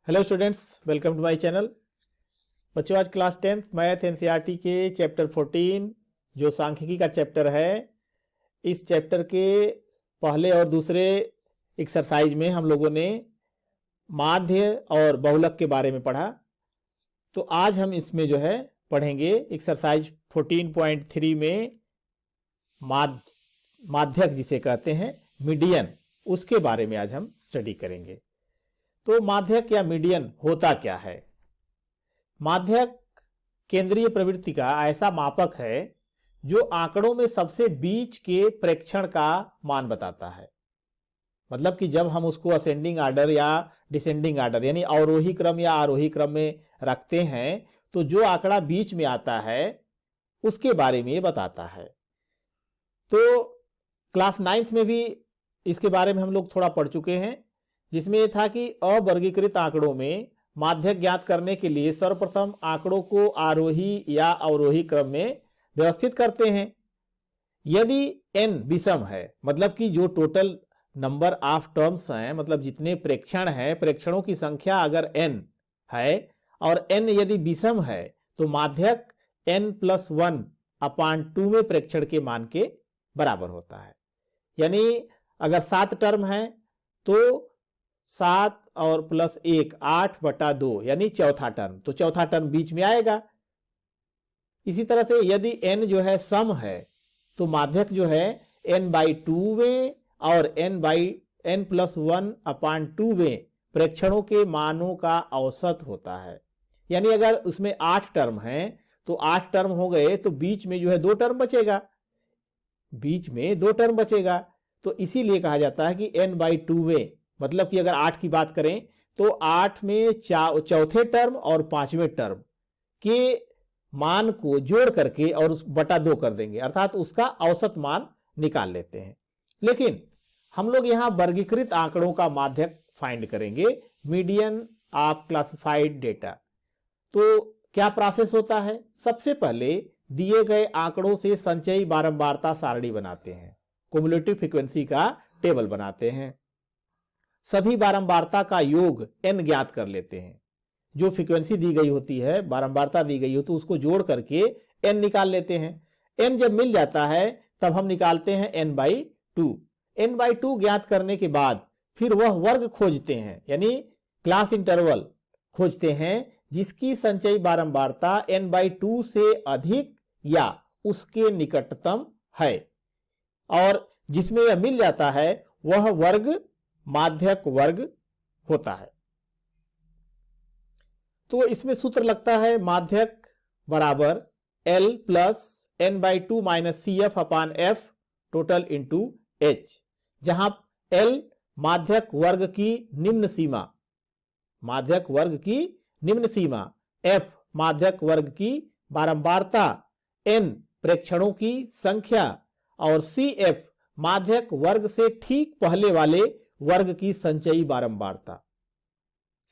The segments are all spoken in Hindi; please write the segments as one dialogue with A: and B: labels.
A: Hello students, welcome to my channel. बच्चों, आज क्लास 10th मैथ एनसीईआरटी के चैप्टर 14 जो सांख्यिकी का चैप्टर है, इस चैप्टर के पहले और दूसरे एक्सरसाइज में हम लोगों ने माध्य और बहुलक के बारे में पढ़ा। तो आज हम इसमें जो है पढ़ेंगे एक्सरसाइज 14.3 में माध्यक जिसे कहते हैं मीडियन, उसके बारे में आज हम स्टडी करेंगे। तो माध्यक या मीडियन होता क्या है? माध्यक केंद्रीय प्रवृत्ति का ऐसा मापक है जो आंकड़ों में सबसे बीच के प्रेक्षण का मान बताता है। मतलब कि जब हम उसको असेंडिंग आर्डर या डिसेंडिंग आर्डर यानी अवरोही क्रम या आरोही क्रम में रखते हैं तो जो आंकड़ा बीच में आता है उसके बारे में ये बताता है। तो क्लास 9th में भी इसके बारे में हम लोग थोड़ा पढ़ चुके हैं, जिसमें यह था कि अवर्गीकृत आंकड़ों में माध्यक ज्ञात करने के लिए सर्वप्रथम आंकड़ों को आरोही या अवरोही क्रम में व्यवस्थित करते हैं। यदि n विषम है, मतलब कि जो टोटल नंबर ऑफ टर्म्स हैं, मतलब जितने प्रेक्षण हैं, प्रेक्षणों की संख्या अगर n है और n यदि विषम है तो माध्यक n+1/2 में प्रेक्षण के मान के बराबर होता है। यानी अगर 7 टर्म है तो 7 और +1 8/2 यानी चौथा टर्म, तो चौथा टर्म बीच में आएगा। इसी तरह से यदि n जो है सम है तो माध्यक जो है n/2 में और n+1/2 में प्रेक्षणों के मानों का औसत होता है। यानी अगर उसमें 8 टर्म है तो 8 टर्म हो गए तो बीच में जो है 2 टर्म बचेगा, बीच में 2 टर्म बचेगा। तो इसीलिए कहा जाता है कि n/2 में, मतलब कि अगर 8 की बात करें तो 8 में चौथे टर्म और 5वें टर्म के मान को जोड़ करके और बटा 2 कर देंगे, अर्थात उसका औसत मान निकाल लेते हैं। लेकिन हम लोग यहां वर्गीकृत आंकड़ों का माध्यक फाइंड करेंगे, मीडियन ऑफ क्लासिफाइड डेटा। तो क्या प्रोसेस होता है? सबसे पहले दिए गए आंकड़ों से संचयी बारंबारता सारणी बनाते हैं, क्युमुलेटिव फ्रीक्वेंसी का टेबल बनाते हैं। सभी बारंबारता का योग n ज्ञात कर लेते हैं। जो फ्रीक्वेंसी दी गई होती है, बारंबारता दी गई हो तो उसको जोड़ करके n निकाल लेते हैं। n जब मिल जाता है तब हम निकालते हैं n/2। n/2 ज्ञात करने के बाद फिर वह वर्ग खोजते हैं, यानी क्लास इंटरवल खोजते हैं जिसकी संचयी बारंबारता n/2 से अधिक या उसके निकटतम है, और जिसमें यह मिल जाता है वह वर्ग माध्यक वर्ग होता है। तो इसमें सूत्र लगता है माध्यक बराबर L + n/2 - CF/F total into H, जहां L माध्यक वर्ग की निम्न सीमा, माध्यक वर्ग की निम्न सीमा, F माध्यक वर्ग की बारंबारता, n प्रेक्षणों की संख्या और CF माध्यक वर्ग से ठीक पहले वाले वर्ग की संचयी बारंबारता।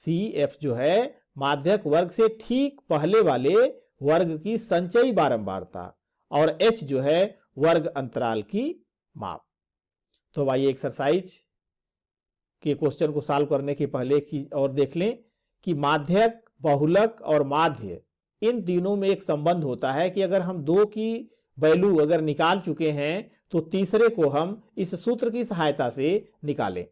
A: CF जो है माध्यक वर्ग से ठीक पहले वाले वर्ग की संचयी बारंबारता, और H जो है वर्ग अंतराल की माप। तो आइए एक्सरसाइज के क्वेश्चन को सॉल्व करने के पहले एक चीज और देख लें कि माध्यक, बहुलक और माध्य, इन तीनों में एक संबंध होता है कि अगर हम 2 की वैल्यू अगर निकाल चुके हैं तो तीसरे को हम इस सूत्र की सहायता से निकालें।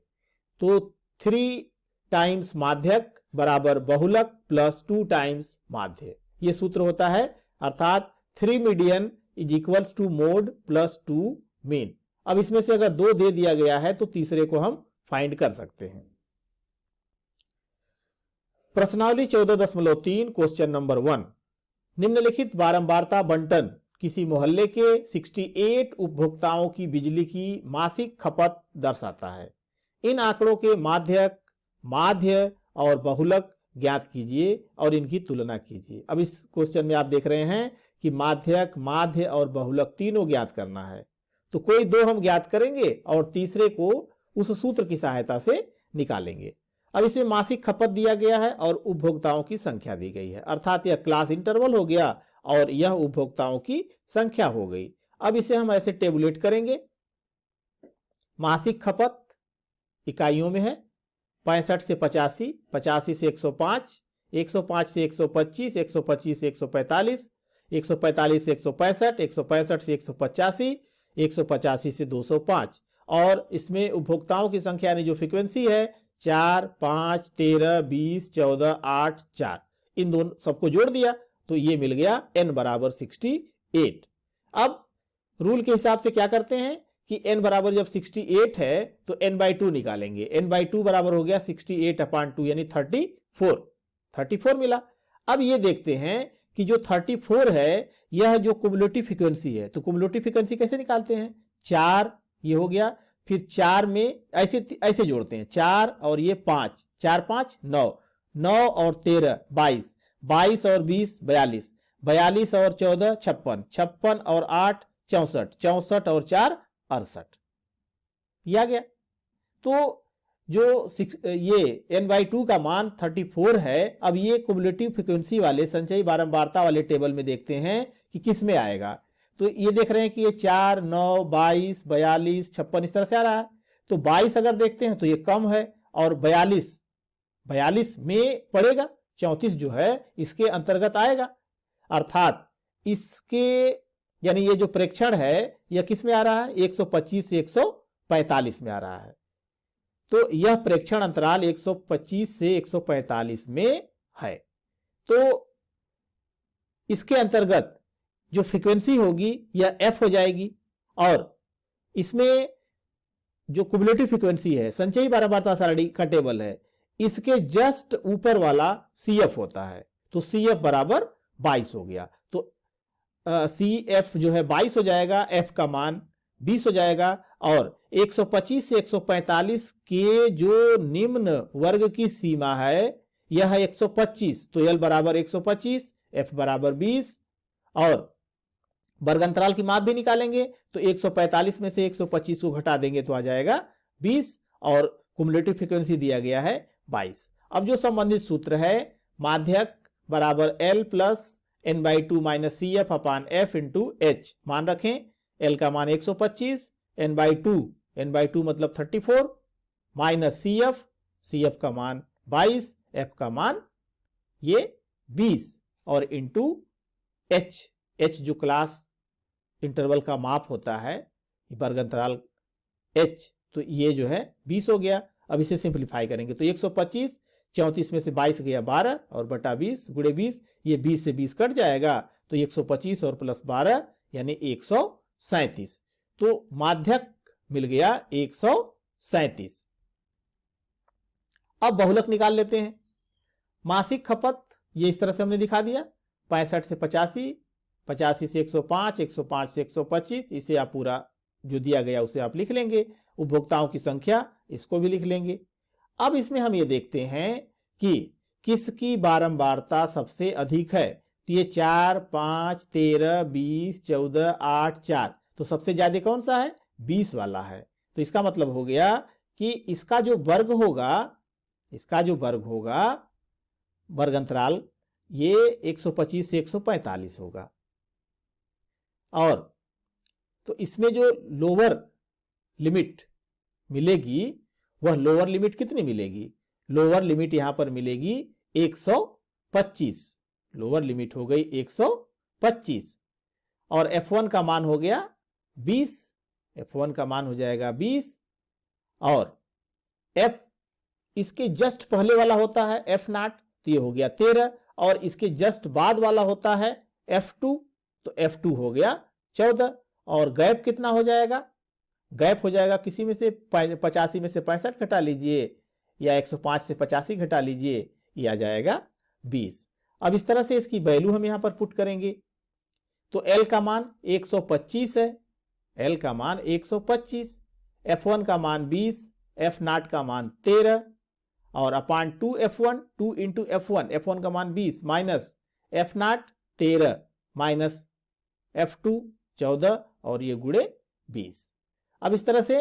A: तो 3 टाइम्स माध्यक बराबर बहुलक प्लस 2 टाइम्स माध्य, ये सूत्र होता है। अर्थात 3 median is equals to mode plus 2 mean. अब इसमें से अगर 2 दे दिया गया है तो तीसरे को हम फाइंड कर सकते हैं। प्रश्नावली 14.3 क्वेश्चन नंबर 1, निम्नलिखित बारंबारता बंटन किसी मोहल्ले के 68 उपभोक्ताओं की बिजली की मासिक खपत दर्शाता है। इन आंकड़ों के माध्यक, माध्य और बहुलक ज्ञात कीजिए और इनकी तुलना कीजिए। अब इस क्वेश्चन में आप देख रहे हैं कि माध्यक, माध्य और बहुलक तीनों ज्ञात करना है। तो कोई 2 हम ज्ञात करेंगे और तीसरे को उस सूत्र की सहायता से निकालेंगे। अब इसमें मासिक खपत दिया गया है और उपभोक्ताओं की संख्या दी गई है, अर्थात यह क्लास इंटरवल हो गया और यह उपभोक्ताओं की संख्या हो गई। अब इसे हम ऐसे टेबुलेट करेंगे। मासिक खपत इकाइयों में है, 65 से 85, 85 से 105, 105 से 125, 125 से 145, 145 से 165, 165 से 185, 185 से 205। और इसमें उपभोक्ताओं की संख्या यानी जो फ्रीक्वेंसी है 4, 5, 13, 20, 14, 8, 4, इन दोनों सबको जोड़ दिया तो ये मिल गया n बराबर 68। अब रूल के हिसाब से क्या करते हैं कि n बराबर जब 68 है तो n/2 निकालेंगे। n/2 बराबर हो गया 68/2 यानी 34 मिला। अब ये देखते हैं कि जो 34 है यह जो कुमुलेटिव फ्रीक्वेंसी है, तो कुमुलेटिव फ्रीक्वेंसी कैसे निकालते हैं? 4 ये हो गया, फिर 4 में ऐसे जोड़ते हैं 4 और ये 5, 4 5 9, 9 और 13 22, 22 और 20 42, 42 और 14 56, 56 और 8 64, 64 और 4 68 ये आ गया। तो जो ये n/2 का मान 34 है। अब ये कुमुलेटिव फ्रीक्वेंसी वाले संचयी बारंबारता वाले टेबल में देखते हैं कि किस में आएगा। तो ये देख रहे हैं कि ये 4 9 22 42 56 इस तरह से आ रहा है। तो 22 अगर देखते हैं तो ये कम है और 42 में पड़ेगा, 34 जो है इसके अंतर्गत आएगा। अर्थात इसके यानी ये जो प्रेक्षण है यह किस में आ रहा है? 125 से 145 में आ रहा है। तो यह प्रेक्षण अंतराल 125 से 145 में है। तो इसके अंतर्गत जो फ्रीक्वेंसी होगी यह f हो जाएगी और इसमें जो कुमुलेटिव फ्रीक्वेंसी है संचयी बारंबारता सारणी का टेबल है, इसके जस्ट ऊपर वाला CF होता है। तो CF बराबर 22 हो गया। तो CF जो है 22 हो जाएगा, F का मान 20 हो जाएगा और 125 से 145 के जो निम्न वर्ग की सीमा है यह है 125। तो L बराबर 125, F बराबर 20 और वर्ग अंतराल की माप भी निकालेंगे तो 145 में से 125 को घटा देंगे तो आ जाएगा 20 और कुमुलेटिव फ्रीक्वेंसी दिया गया है 22। अब जो संबंधित सूत्र है माध्यक बराबर L plus n/2 minus CF अपान F इंटू H, मान रखें L का मान 125, n/2 मतलब 34 माइनस CF का मान 22, F का मान ये 20 और इंटू H जो क्लास इंटरवल का माप होता है वर्ग अंतराल H, तो ये जो है 20 हो गया। अब इसे सिंपलीफाई करेंगे तो 125, 34 में से 22 गया 12 और बटा 20 गुणे 20, ये 20 से 20 कट जाएगा तो 125 और प्लस 12 यानी 137। तो माध्यक मिल गया 137। अब बहुलक निकाल लेते हैं। मासिक खपत ये इस तरह से हमने दिखा दिया, 65 से 85, 85 से 105, 105 से 125, इसे आप पूरा जो दिया गया उसे आप लिख लेंगे। उपभोक्ताओं की संख्या इसको भी लिख लेंगे। अब इसमें हम ये देखते हैं कि किसकी बारंबारता सबसे अधिक है। तो ये 4 5 13 20 14 8 4, तो सबसे ज्यादा कौन सा है? 20 वाला है। तो इसका मतलब हो गया कि इसका जो वर्ग होगा वर्ग अंतराल ये 125 से 145 होगा। और तो इसमें जो लोअर लिमिट मिलेगी वह लोअर लिमिट कितनी मिलेगी? लोअर लिमिट यहां पर मिलेगी 125। लोअर लिमिट हो गई 125 और F1 का मान हो गया 20। F1 का मान हो जाएगा 20 और F इसके जस्ट पहले वाला होता है F0, तो ये हो गया 13 और इसके जस्ट बाद वाला होता है F2, तो F2 हो गया 14 और गैप कितना हो जाएगा? गैप हो जाएगा किसी में से 85 में से 65 घटा लीजिए या 105 से 85 घटा लीजिए, ये आ जाएगा 20। अब इस तरह से इसकी वैल्यू हम यहां पर पुट करेंगे तो L का मान 125 है, L का मान 125, F1 का मान 20, F0 का मान 13 और अपान 2F1, 2 इंटू F1 का मान 20 माइनस F0 13 माइनस F2 14 और ये गुणे 20। अब इस तरह से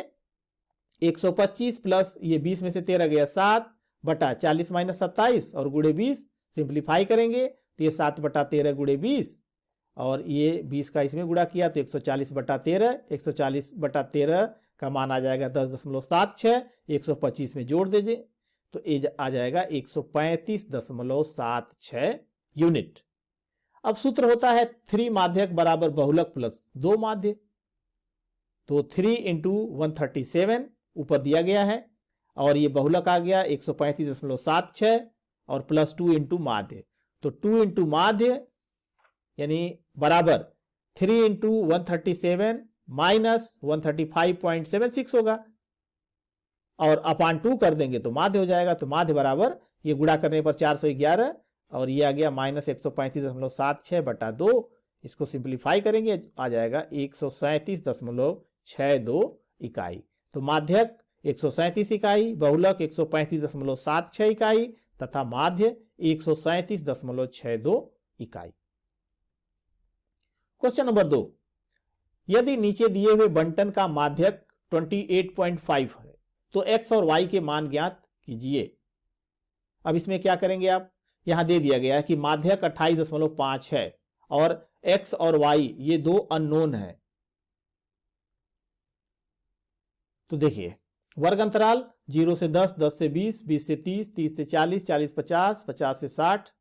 A: 125 प्लस ये 20 में से 13 गया 7 बटा 40 माइनस 27 और गुणे 20, सिंप्लीफाई करेंगे तो ये 7 बटा 13 गुणे 20 और ये 20 का इसमें गुणा किया तो 140 बटा 13, 140 बटा 13 का मान आ जाएगा 10.76। 125 में जोड़ दीजिए तो ये आ जाएगा 135.76 यूनिट। अब सूत्र होता है 3 माध्यक बराबर बहुलक प्लस 2 माध्य। तो 3 इंटू 137 ऊपर दिया गया है और ये बहुलक आ गया 135.76 और प्लस 2 इंटू माध्य। तो 2 इंटू माध्य यानी बराबर 3 इंटू 137 माइनस 135.76 होगा और अपान 2 कर देंगे तो माध्य हो जाएगा। तो माध्य बराबर ये गुणा करने पर 411 और ये आ गया माइनस 135.76 बटा 2। इसको सिंप्लीफाई करेंगे आ जाएगा 137.62 इकाई। तो माध्यक 137 इकाई, बहुलक 135.76 इकाई तथा माध्य 137.62 इकाई। क्वेश्चन नंबर 2, यदि नीचे दिए हुए बंटन का माध्यक 28.5 है तो x और y के मान ज्ञात कीजिए। अब इसमें क्या करेंगे आप, यहां दे दिया गया है कि माध्यक 28.5 है और x और y ये दो अननोन है। तो देखिए वर्ग अंतराल 0 से 10, 10 से 20, 20 से 30, 30 से 40, 40 50, 50 से 60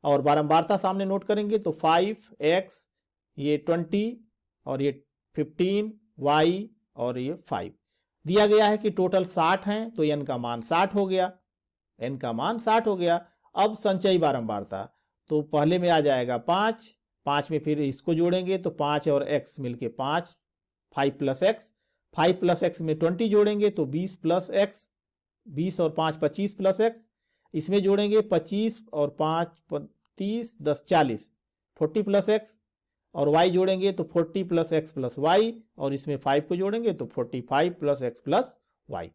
A: और बारंबारता सामने नोट करेंगे तो 5x ये 20 और ये 15 y और ये 5 दिया गया है कि टोटल 60 हैं। तो n का मान 60 हो गया, n का मान 60 हो गया। अब संचयी बारंबारता तो पहले में आ जाएगा 5, 5 में फिर इसको जोड़ेंगे तो 5 और x मिलके 5, 5 प्लस x, 5 प्लस x में 20 जोड़ेंगे तो 20 प्लस x, 20 और 5 25 प्लस x, इसमें जोड़ेंगे 25 और 5 30, 10 40, 40 प्लस x और y जोड़ेंगे तो 40 प्लस x प्लस y और इसमें 5 को जोड़ेंगे तो 45 प्लस x प्लस y।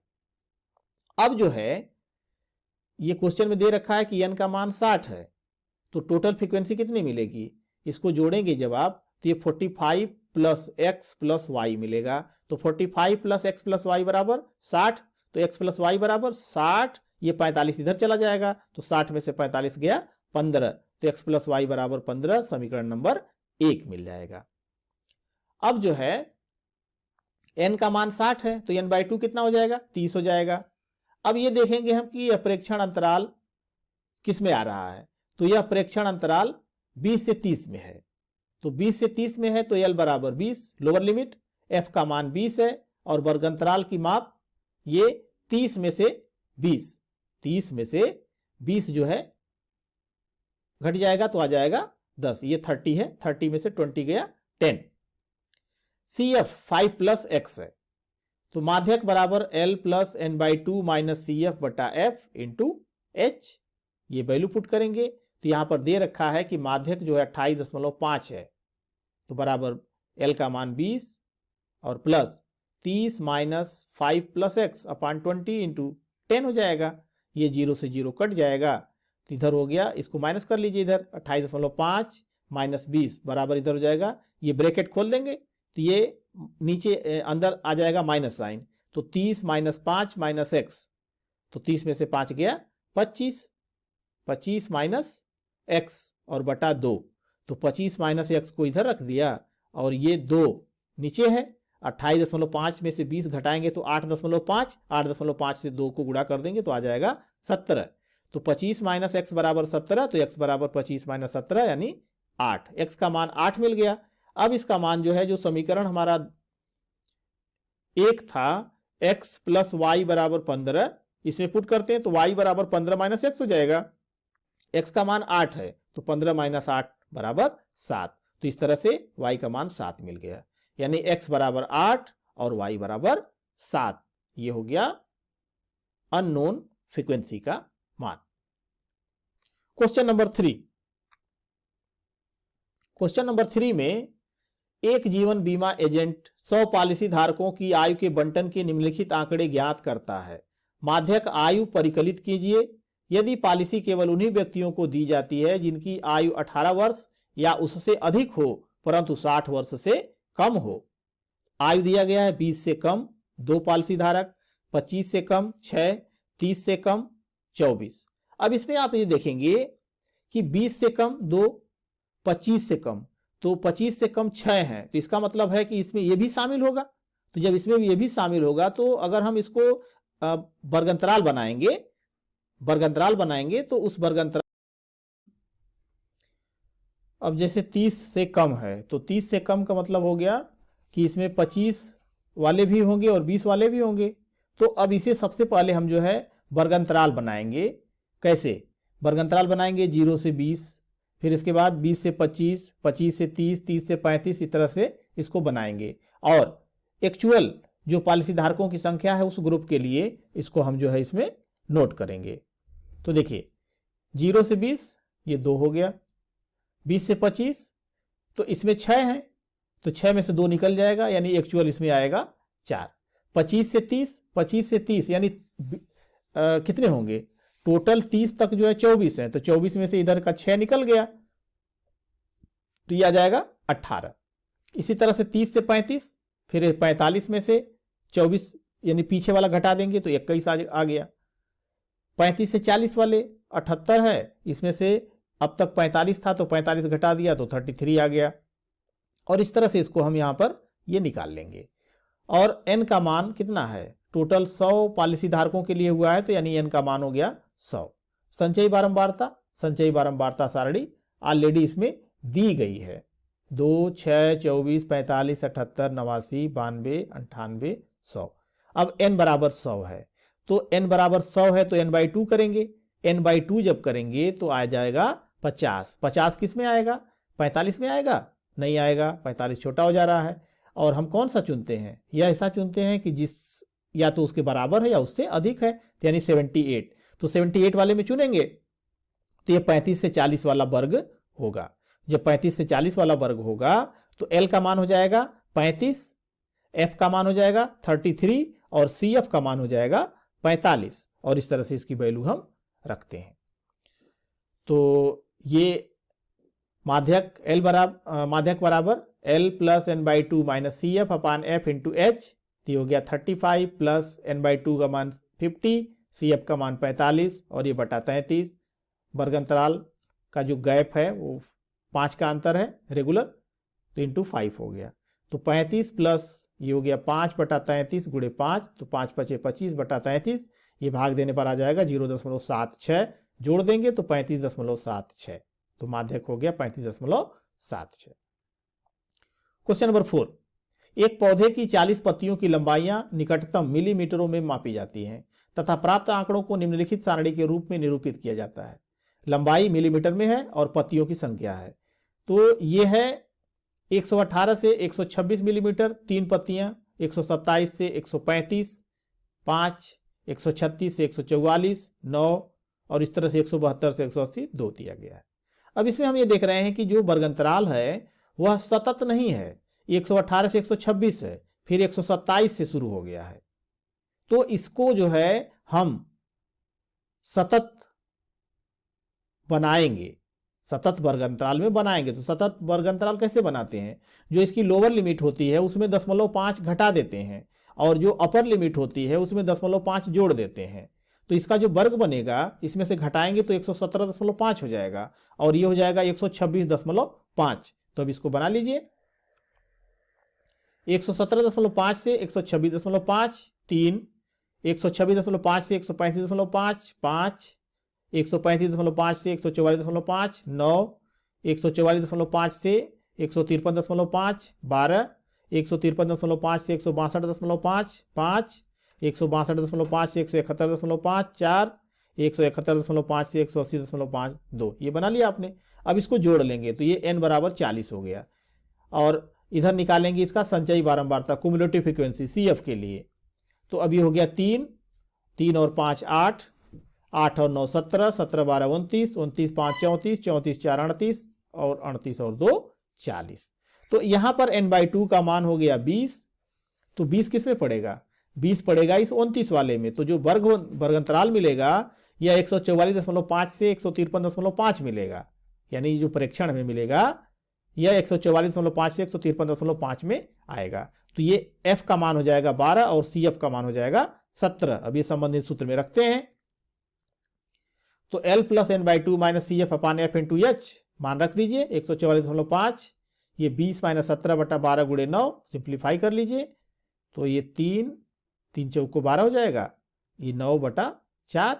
A: अब जो है ये क्वेश्चन में दे रखा है कि n का मान 60 है तो टोटल फ्रीक्वेंसी कितनी मिलेगी, इसको जोड़ेंगे जब आप तो ये 45 प्लस x प्लस y मिलेगा। तो 45 प्लस x प्लस y बराबर 60, तो x प्लस y बराबर 60, ये 45 इधर चला जाएगा तो 60 में से 45 गया 15, तो x प्लस y बराबर 15 समीकरण नंबर 1 मिल जाएगा। अब जो है n का मान 60 है तो n/2 कितना हो जाएगा, 30 हो जाएगा। अब ये देखेंगे हम कि यह प्रेक्षण अंतराल किस में आ रहा है, तो यह प्रेक्षण अंतराल 20 से 30 में है। तो 20 से 30 में है तो l बराबर 20 लोअर लिमिट, f का मान 20 है और वर्गांतराल की माप ये 30 में से 20, 30 में से 20 जो है घट जाएगा तो आ जाएगा 10, ये 30 है, 30 में से 20 गया 10। CF 5 प्लस x है तो माध्यक बराबर L plus n/2 minus CF बटा F इंटू H, ये वैल्यू पुट करेंगे तो यहां पर दे रखा है कि माध्यक जो है 28.5 है तो बराबर L का मान 20 और प्लस 30 माइनस 5 प्लस x अपान 20 इंटू 10 हो जाएगा। ये 0 से 0 कट जाएगा तो इधर हो गया, इसको माइनस कर लीजिए इधर 28.5 माइनस 20 बराबर इधर हो जाएगा, ये ब्रैकेट खोल देंगे तो ये नीचे अंदर आ जाएगा माइनस साइन, तो 30 माइनस 5 माइनस x, तो 30 में से 5 गया 25, 25 माइनस x और बटा 2, तो 25 माइनस x को इधर रख दिया और ये 2 नीचे है। 28.5 में से 20 घटाएंगे तो 8.5, 8.5 से 2 को गुणा कर देंगे तो आ जाएगा 17, तो 25 माइनस x बराबर 17, तो x बराबर 25 माइनस 17 यानी 8, x का मान 8 मिल गया। अब इसका मान जो है, जो समीकरण हमारा एक था x प्लस वाई बराबर 15, इसमें पुट करते हैं तो y बराबर 15 माइनस x हो जाएगा, x का मान 8 है तो 15 माइनस 8 बराबर 7, तो इस तरह से y का मान 7 मिल गया, यानी x बराबर 8 और y बराबर 7, ये हो गया अननोन फ्रीक्वेंसी का मान। क्वेश्चन नंबर 3, क्वेश्चन नंबर 3 में एक जीवन बीमा एजेंट 100 पॉलिसी धारकों की आयु के बंटन के निम्नलिखित आंकड़े ज्ञात करता है। माध्यक आयु परिकलित कीजिए। यदि पॉलिसी केवल उन्हीं व्यक्तियों को दी जाती है जिनकी आयु 18 वर्ष या उससे अधिक हो परंतु 60 वर्ष से कम हो। आयु दिया गया है 20 से कम 2 पॉलिसी धारक, 25 से कम 6, 30 से कम 24। अब इसमें आप ये देखेंगे कि 20 से कम 2, 25 से कम, तो 25 से कम 6 है, तो इसका मतलब है कि इसमें ये भी शामिल होगा। तो जब इसमें ये भी शामिल होगा तो अगर हम इसको वर्गांतराल बनाएंगे वर्ग अंतराल बनाएंगे तो उस वर्ग अंतराल, अब जैसे 30 से कम है तो 30 से कम का मतलब हो गया कि इसमें 25 वाले भी होंगे और 20 वाले भी होंगे। तो अब इसे सबसे पहले हम जो है वर्ग अंतराल बनाएंगे। कैसे वर्ग अंतराल बनाएंगे? 0 से 20, फिर इसके बाद 20 से 25, 25 से 30, 30 से 35, इस तरह से इसको बनाएंगे। और एक्चुअल जो पॉलिसी धारकों की संख्या है उस ग्रुप के लिए इसको हम जो है इसमें नोट करेंगे। तो देखिए 0 से 20 ये 2 हो गया, 20 से 25 तो इसमें 6 है तो 6 में से 2 निकल जाएगा यानी एक्चुअल इसमें आएगा 4। 25 से 30, 25 से 30 यानी कितने होंगे? टोटल 30 तक जो है 24 है तो 24 में से इधर का 6 निकल गया तो यह आ जाएगा 18। इसी तरह से 30 से 35, फिर 45 में से 24 यानी पीछे वाला घटा देंगे तो 21 आ गया। 35 से 40 वाले 78 है, इसमें से अब तक 45 था तो 45 घटा दिया तो 33 आ गया। और इस तरह से इसको हम यहां पर ये निकाल लेंगे। और n का मान कितना है? टोटल 100 पॉलिसी धारकों के लिए हुआ है तो यानी n का मान हो गया 100। संचयी बारंबारता सारणी ऑलरेडी इसमें दी गई है, 2, 6, 24, 45, 78, 89, 92, 98, 100। अब n बराबर 100 है तो n बराबर 100 है तो n/2 करेंगे। n/2 जब करेंगे तो आ जाएगा 50। 50 किस में आएगा? 45 में आएगा? नहीं आएगा, 45 छोटा हो जा रहा है। और हम कौन सा चुनते हैं? यह ऐसा चुनते हैं कि जिस या तो उसके बराबर है या उससे अधिक है, यानी 78। तो 78 वाले में चुनेंगे तो ये 35 से 40 वाला वर्ग होगा। जब 35 से 40 वाला वर्ग होगा तो L का मान हो जाएगा 35, F का मान हो जाएगा 33 और CF का मान हो जाएगा 45। और इस तरह से इसकी वैल्यू हम रखते हैं। तो ये माध्यक बराबर L plus n/2 minus CF अपान F इंटू H, ये हो गया 35 प्लस n/2 का मान 50, CF का मान 45 और ये बटा 33। वर्ग अंतराल का जो गैप है वो 5 का अंतर है रेगुलर, तो इंटू 5 हो गया। तो 35 प्लस ये हो गया 5 बटा 33 गुणे 5, तो 5 5 25 बटा 33, ये भाग देने पर आ जाएगा 0.76, जोड़ देंगे तो 35.76, तो माध्यक हो गया 35.76। क्वेश्चन नंबर 4, एक पौधे की 40 पत्तियों की लंबाइयां निकटतम मिलीमीटरों में मापी जाती हैं तथा प्राप्त आंकड़ों को निम्नलिखित सारणी के रूप में निरूपित किया जाता है। लंबाई मिलीमीटर में है और पत्तियों की संख्या है। तो ये है 118 से 126 मिलीमीटर 3 पत्तियां, 127 से 135 5, 136 से 144 9 और इस तरह से 172 से 180 2 दिया गया है। अब इसमें हम ये देख रहे हैं कि जो वर्ग अंतराल है वह सतत नहीं है, 118 से 126 है, फिर 127 से शुरू हो गया है। तो इसको जो है हम सतत बनाएंगे, सतत वर्ग अंतराल में बनाएंगे। तो सतत वर्ग अंतराल कैसे बनाते हैं? जो इसकी लोअर लिमिट होती है उसमें 0.5 घटा देते हैं और जो अपर लिमिट होती है उसमें 0.5 जोड़ देते हैं। तो इसका जो वर्ग बनेगा इसमें से घटाएंगे तो 117.5 हो जाएगा और ये हो जाएगा 126.5। तो अब इसको बना लीजिए, 117.5 से 126.5 3, 126.5 से 135.5 5, 135.5 से 144.5 9, 144.5 से 153.5 12, 153.5 से 162.5 5, 162.5 से 171.5 4, 171.5 से 180.5 2। ये बना लिया आपने। अब इसको जोड़ लेंगे तो ये n बराबर 40 हो गया और इधर निकालेंगे इसका संचयी बारंबारता क्युमुलेटिव फ्रीक्वेंसी CF के लिए। तो अब ये हो गया 3 और 5 8, 8 और 9 17, 17 12 29, 29 5 34, 34 4 38 और 38 और 2 40। तो यहां पर n/2 का मान हो गया 20। तो 20 किस में पड़ेगा? 20 पड़ेगा इस 29 वाले में। तो जो वर्ग अंतराल मिलेगा यह 144.5 से 153.5 मिलेगा, यानी जो प्रेक्षण में मिलेगा यह 144.5 से 153.5 में आएगा। तो ये F का मान हो जाएगा 12 और CF का मान हो जाएगा 17। अब ये संबंधित सूत्र में रखते हैं। तो L plus n/2 minus CF अपान F इंटू H मान रख दीजिए 144.5, ये 20 माइनस 17 बटा 12 गुणे 9, सिंप्लीफाई कर लीजिए तो ये 3 चौको 12 हो जाएगा, ये 9 बटा 4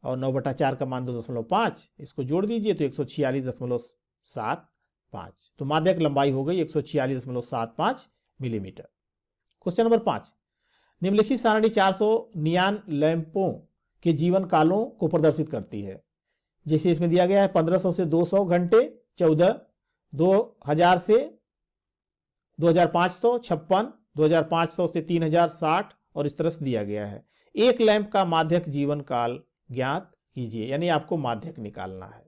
A: और 9/4 का मान 2.5, इसको जोड़ दीजिए तो 146.75। तो माध्यक लंबाई हो गई 146.75 मिलीमीटर। क्वेश्चन नंबर 5, निम्नलिखित सारणी 400 नियान लैंपों के जीवन कालों को प्रदर्शित करती है। जैसे इसमें दिया गया है 1500 से 200 घंटे 14, 2000 से 2500 56, 2500 से 3000 60 और इस तरह से दिया गया है। एक लैंप का माध्यक जीवन काल ज्ञात कीजिए, यानी आपको माध्यक निकालना है।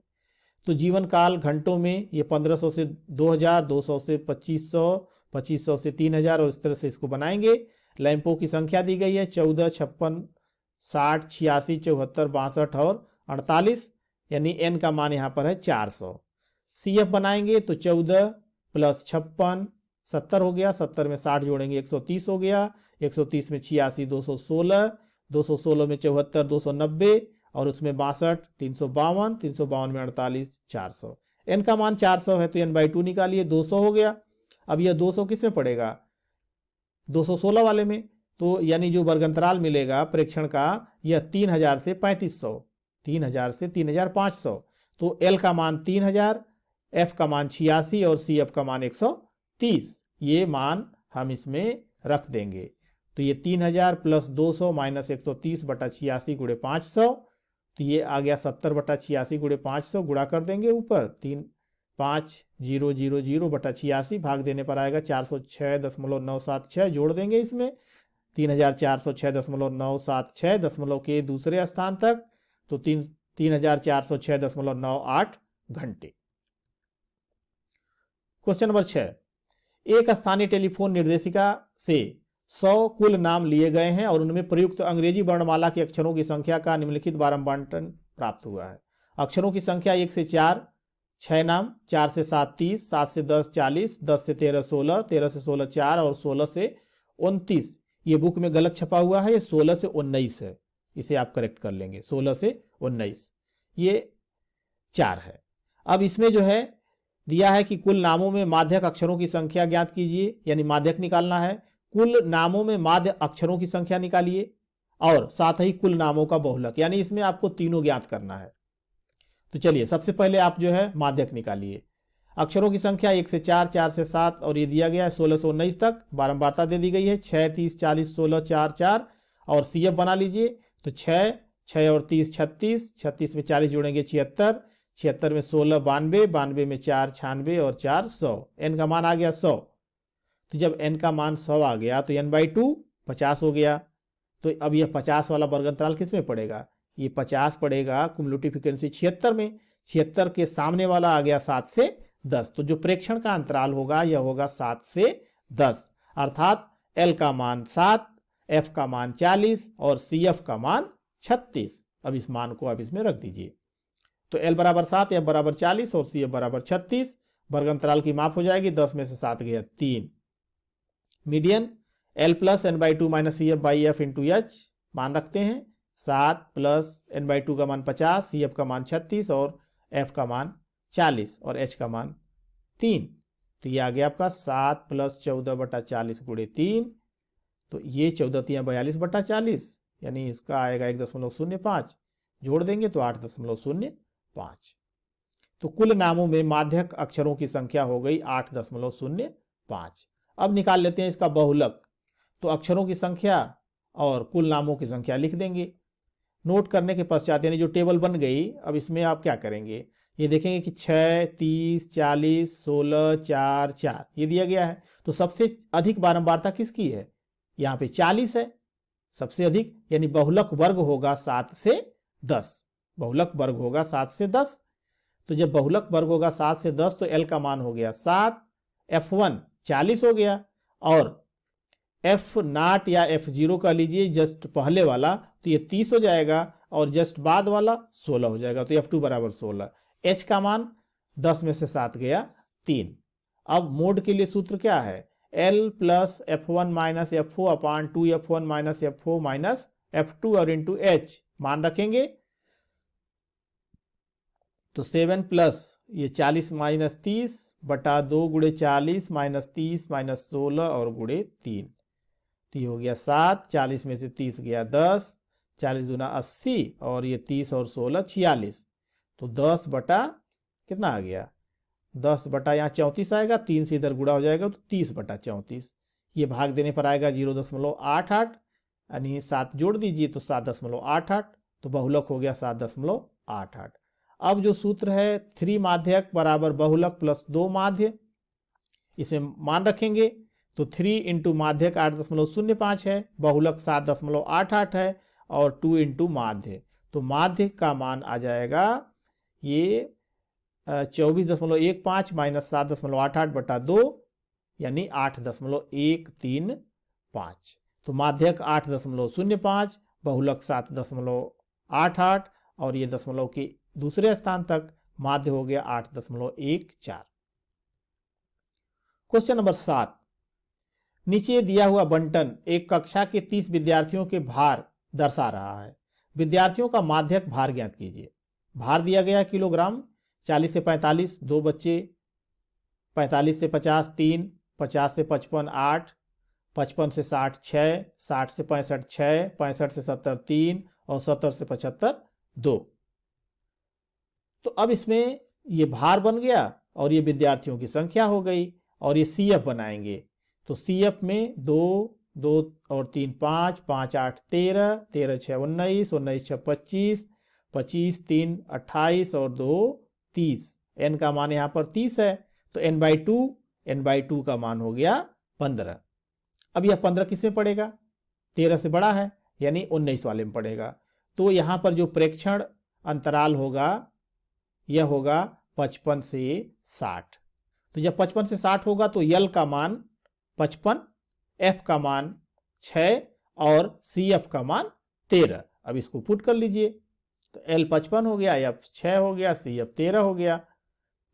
A: तो जीवन काल घंटों में ये 1500 से 2000, 200 से 2500, 2500 से 3000 और इस तरह से इसको बनाएंगे। लैंपों की संख्या दी गई है 14, 56, 60, 86, 74, 62 और 48, यानी n का मान यहाँ पर है 400। CF बनाएंगे तो 14 प्लस 56 70 हो गया, 70 में 60 जोड़ेंगे 130 हो गया, 130 में 86 216, 216 में 74 290 और उसमें 62 352, 352 में 48 400। n का मान 400 है तो n/2 निकालिए, 200 हो गया। अब यह 200 किस में पड़ेगा? 216 वाले में। तो यानी जो वर्गंतराल मिलेगा प्रेक्षण का यह 3000 से 3500, 3000 से 3500। तो L का मान 3000, F का मान 86 और CF का मान 130। ये मान हम इसमें रख देंगे। तो ये 3000 प्लस 200 माइनस 130/86 गुणे 500, तो ये आ गया 70/86 गुणे 500, गुणा कर देंगे ऊपर 35,000/86 भाग देने पर आएगा 406.976, जोड़ देंगे इसमें 3406.976 दशमलव के दूसरे स्थान तक, तो 3406.98 घंटे। क्वेश्चन नंबर 6, एक स्थानीय टेलीफोन निर्देशिका से 100 कुल नाम लिए गए हैं और उनमें प्रयुक्त अंग्रेजी वर्णमाला के अक्षरों की संख्या का निम्नलिखित बारंबारन प्राप्त हुआ है। अक्षरों की संख्या 1 से 4 6 नाम, 4 से 7 30, 7 से 10 40, 10 से 13 16, 13 से 16 4 और 16 से 29। ये बुक में गलत छपा हुआ है, ये 16 से 19 है, इसे आप करेक्ट कर लेंगे। 16 से 19 ये 4 है। अब इसमें जो है दिया है कि कुल नामों में माध्यक अक्षरों की संख्या ज्ञात कीजिए, यानी माध्यक निकालना है। कुल नामों में माध्य अक्षरों की संख्या निकालिए और साथ ही कुल नामों का बहुलक, यानी इसमें आपको तीनों ज्ञात करना है। तो चलिए सबसे पहले आप जो है माध्यक निकालिए। अक्षरों की संख्या 1 से 4, 4 से 7 और ये दिया गया है 16 से 19 तक, बारंबारता दे दी गई है 6 30 40 16 4 4 और CF बना लीजिए। तो 6 6 और 30 36, 36 में 40 जोड़ेंगे 76, 76 में 16 92, 92 में 4 96 और 4 100। n का मान आ गया 100। तो जब n का मान 100 आ गया तो n/2 50 हो गया। तो अब यह 50 वाला वर्गंतराल किस में पड़ेगा? ये 50 पड़ेगा कुमुलेटिव फ्रीक्वेंसी 76 में। 76 के सामने वाला आ गया 7 से 10। तो जो प्रेक्षण का अंतराल होगा यह होगा 7 से 10, अर्थात L का मान 7, F का मान 40 और CF का मान 36। अब इस मान को आप इसमें रख दीजिए। तो L बराबर 7, F बराबर 40 और CF बराबर 36। वर्गंतराल की माप हो जाएगी, 10 में से 7 गया 3। Median L plus n/2 minus CF by F into H मान रखते हैं। 7 प्लस n/2 का मान 50, CF का मान 36 और F का मान 40 और H का मान 3। तो ये आ गया आपका 7 प्लस 14/40 गुणे 3। तो ये 14 3 42/40, यानी इसका आएगा 1.05, जोड़ देंगे तो 8.05। तो कुल नामों में माध्यक अक्षरों की संख्या हो गई 8.05। अब निकाल लेते हैं इसका बहुलक। तो अक्षरों की संख्या और कुल नामों की संख्या लिख देंगे। नोट करने के पश्चात यानी जो टेबल बन गई, अब इसमें आप क्या करेंगे, ये देखेंगे कि 6 30 40 16 4 4 ये दिया गया है। तो सबसे अधिक बारंबारता किसकी है? यहाँ पे 40 है सबसे अधिक, यानी बहुलक वर्ग होगा 7 से 10। बहुलक वर्ग होगा 7 से 10। तो जब बहुलक वर्ग होगा 7 से 10 तो L का मान हो गया 7, F1 40 हो गया और F0 या F0 का लीजिए जस्ट पहले वाला, तो ये 30 हो जाएगा और जस्ट बाद वाला 16 हो जाएगा। तो F2 बराबर 16। H का मान 10 में से 7 गया 3। अब मोड के लिए सूत्र क्या है? L plus F1 minus F4 अपान 2F1 minus F4 minus F2 और इंटू H मान रखेंगे। तो 7 प्लस ये 40 माइनस 30 बटा 2 गुणे 40 माइनस 30 माइनस 16 और गुणे 3। तो ये हो गया 7, 40 में से 30 गया 10, 40 दूना 80 और ये 30 और 16 46। तो 10 बटा कितना आ गया, 10 बटा यहाँ 34 आएगा, 3 से इधर गुणा हो जाएगा तो 30 बटा 34। ये भाग देने पर आएगा 0.88, यानी 7 जोड़ दीजिए तो 7.88, तो बहुलक हो गया 7.88। अब जो सूत्र है 3 माध्यक बराबर बहुलक प्लस 2 माध्य, इसे मान रखेंगे तो 3 इंटू माध्यक 8.05 है, बहुलक 7.88 है और 2 इंटू माध्य, तो माध्य का मान आ जाएगा ये 24.15 माइनस 7.88 बटा 2 यानी 8.135। तो माध्यक 8.05, बहुलक 7.88 और ये दशमलव के दूसरे स्थान तक माध्य हो गया 8.14। क्वेश्चन नंबर 7, नीचे दिया हुआ बंटन एक कक्षा के 30 विद्यार्थियों के भार दर्शा रहा है। विद्यार्थियों का माध्यक भार ज्ञात कीजिए। भार दिया गया किलोग्राम, 40 से 45 2 बच्चे, 45 से 50 3, 50 से 55 8, 55 से 60 6, 60 से 65 6, 65 से 70 3 और 70 से 75 2। तो अब इसमें ये भार बन गया और ये विद्यार्थियों की संख्या हो गई और ये CF बनाएंगे। तो CF में 2 2 और 3 5, 5 8 13, 13 6 19, 19 6 25, 25 3 28 और 2 30। n का मान यहाँ पर 30 है तो n/2 का मान हो गया 15। अब यह 15 किस में पड़ेगा, 13 से बड़ा है यानी 19 वाले में पड़ेगा। तो यहाँ पर जो प्रेक्षण अंतराल होगा यह होगा 55 से 60। तो जब 55 से 60 होगा तो L का मान 55, F का मान 6 और CF का मान 13। अब इसको पुट कर लीजिए तो L 55 हो गया, F 6 हो गया, CF 13 हो गया।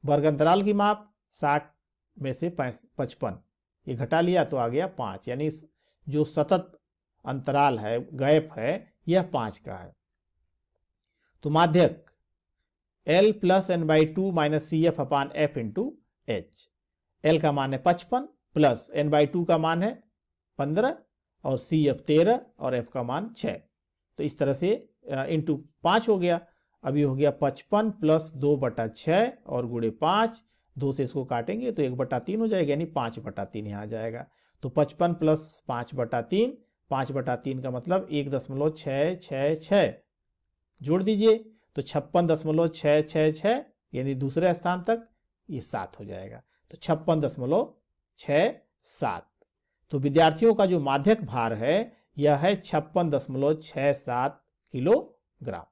A: वर्ग अंतराल की माप 60 में से 55 ये घटा लिया तो आ गया 5, यानी जो सतत अंतराल है गैप है यह 5 का है। तो माध्यक L plus n/2 minus CF अपान F इंटू H। L का मान है 55 प्लस n/2 का मान है 15 और CF 13 और F का मान 6। तो इस तरह से इंटू 5 हो गया। अभी हो गया 55 प्लस 2 बटा 6 और गुणे 5, 2 से इसको काटेंगे तो 1/3 हो जाएगा, यानी 5/3 यहाँ आ जाएगा। तो 55 प्लस 5/3, 5/3 का मतलब 1.666 जोड़ दीजिए तो 56.666 यानी दूसरे स्थान तक ये 7 हो जाएगा। तो 56.67। तो विद्यार्थियों का जो माध्यक भार है यह है 56.67 किलोग्राम।